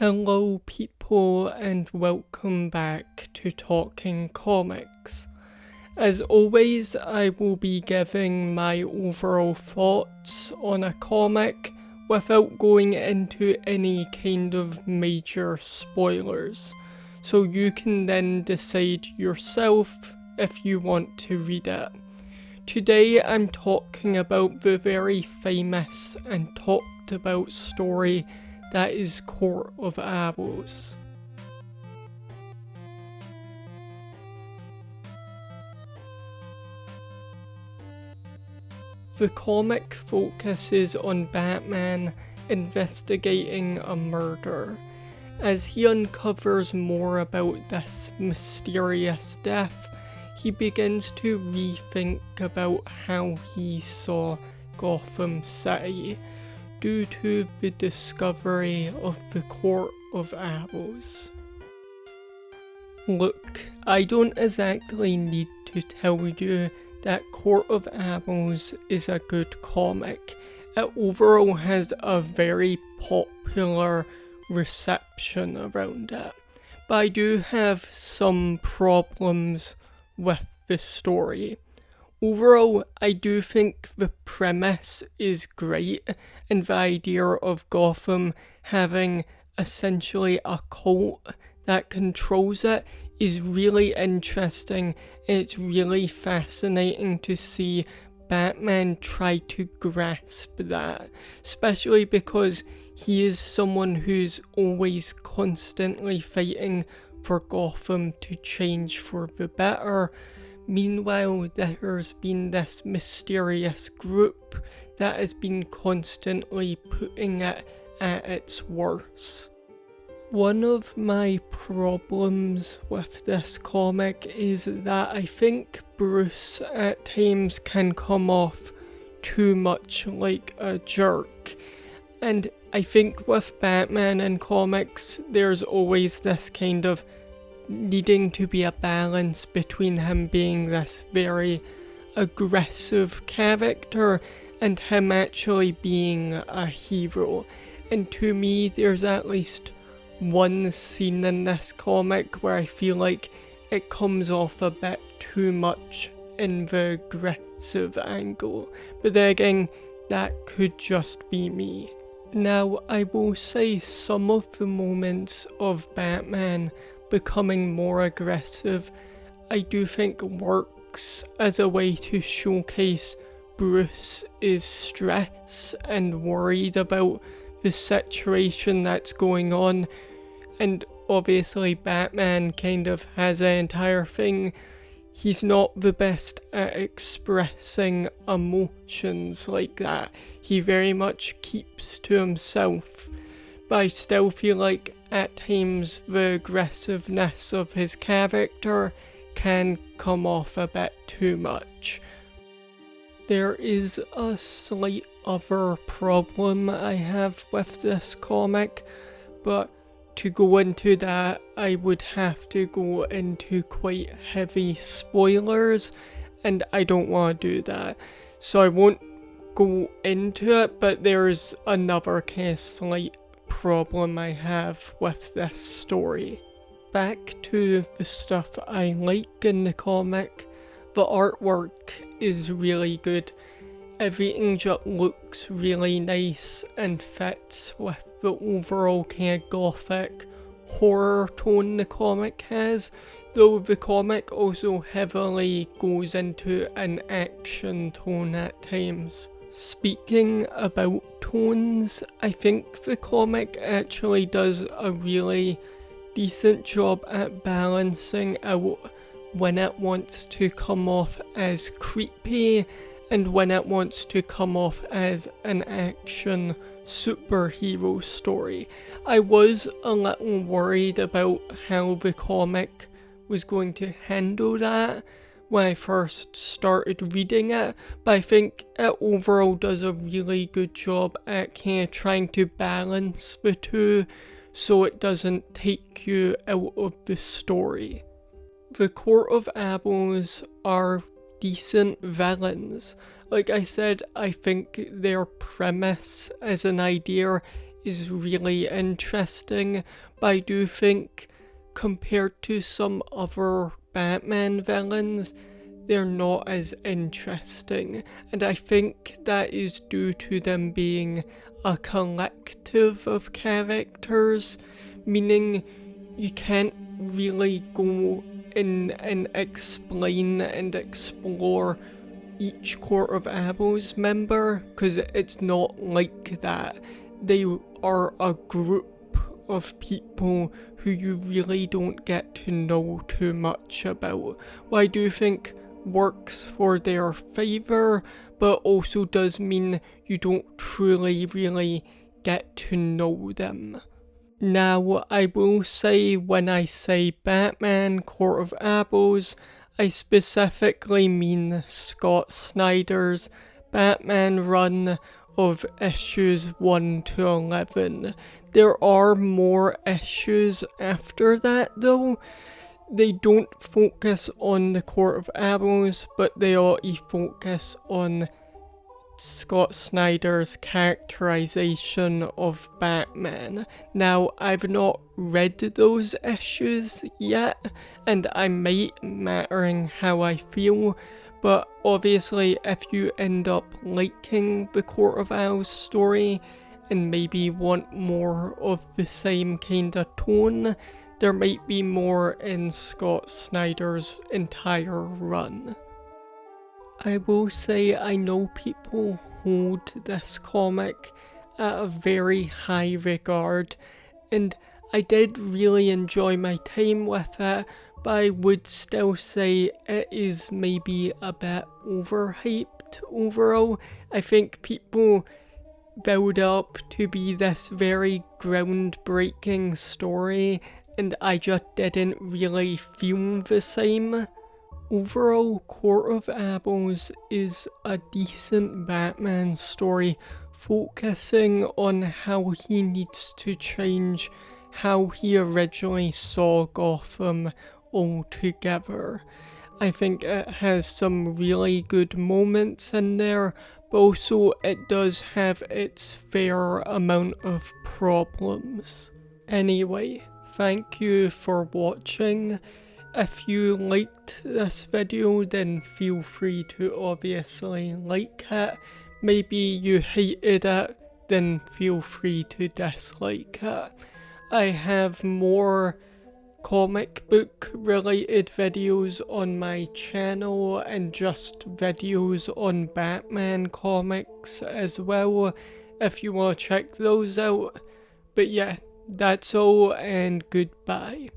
Hello people and welcome back to Talking Comics. As always, I will be giving my overall thoughts on a comic without going into any kind of major spoilers, so you can then decide yourself if you want to read it. Today I'm talking about the very famous and talked about story that is Court of Owls. The comic focuses on Batman investigating a murder. As he uncovers more about this mysterious death, he begins to rethink about how he saw Gotham City due to the discovery of the Court of Owls. Look, I don't exactly need to tell you that Court of Owls is a good comic. It overall has a very popular reception around it, but I do have some problems with the story. Overall, I do think the premise is great, and the idea of Gotham having essentially a cult that controls it is really interesting. It's really fascinating to see Batman try to grasp that, especially because he is someone who's always constantly fighting for Gotham to change for the better. Meanwhile, there's been this mysterious group that has been constantly putting it at its worst. One of my problems with this comic is that I think Bruce at times can come off too much like a jerk. And I think with Batman in comics, there's always this kind of needing to be a balance between him being this very aggressive character and him actually being a hero. And to me, there's at least one scene in this comic where I feel like it comes off a bit too much in the aggressive angle. But then again, that could just be me. Now, I will say some of the moments of Batman becoming more aggressive, I do think works as a way to showcase Bruce's stress and worried about the situation that's going on. And obviously Batman kind of has an entire thing. He's not the best at expressing emotions like that. He very much keeps to himself. But I still feel like at times the aggressiveness of his character can come off a bit too much. There is a slight other problem I have with this comic, but to go into that I would have to go into quite heavy spoilers, and I don't want to do that. So I won't go into it, but there's another kind of slight problem I have with this story. Back to the stuff I like in the comic, the artwork is really good. Everything just looks really nice and fits with the overall kind of gothic horror tone the comic has, though the comic also heavily goes into an action tone at times. Speaking about tones, I think the comic actually does a really decent job at balancing out when it wants to come off as creepy and when it wants to come off as an action superhero story. I was a little worried about how the comic was going to handle that when I first started reading it, but I think it overall does a really good job at kind of trying to balance the two so it doesn't take you out of the story. The Court of Owls are decent villains. Like I said, I think their premise as an idea is really interesting, but I do think compared to some other Batman villains, they're not as interesting, and I think that is due to them being a collective of characters, meaning you can't really go in and explain and explore each Court of Owls member, because it's not like that. They are a group of people who you really don't get to know too much about. What I do think works for their favour, but also does mean you don't truly really get to know them. Now, I will say when I say Batman Court of Owls, I specifically mean Scott Snyder's Batman run of issues 1 to 11. There are more issues after that though. They don't focus on the Court of Owls, but they all focus on Scott Snyder's characterization of Batman. Now, I've not read those issues yet, and I might mattering how I feel, but obviously if you end up liking the Court of Owls story and maybe want more of the same kinda tone, there might be more in Scott Snyder's entire run. I will say I know people hold this comic at a very high regard, and I did really enjoy my time with it, but I would still say it is maybe a bit overhyped overall. I think people build up to be this very groundbreaking story, and I just didn't really feel the same. Overall, Court of Owls is a decent Batman story, focusing on how he needs to change how he originally saw Gotham altogether. I think it has some really good moments in there, but also it does have its fair amount of problems. Anyway, thank you for watching. If you liked this video, then feel free to obviously like it. Maybe you hated it, then feel free to dislike it. I have more comic book related videos on my channel and just videos on Batman comics as well, if you want to check those out. But yeah, that's all, and goodbye.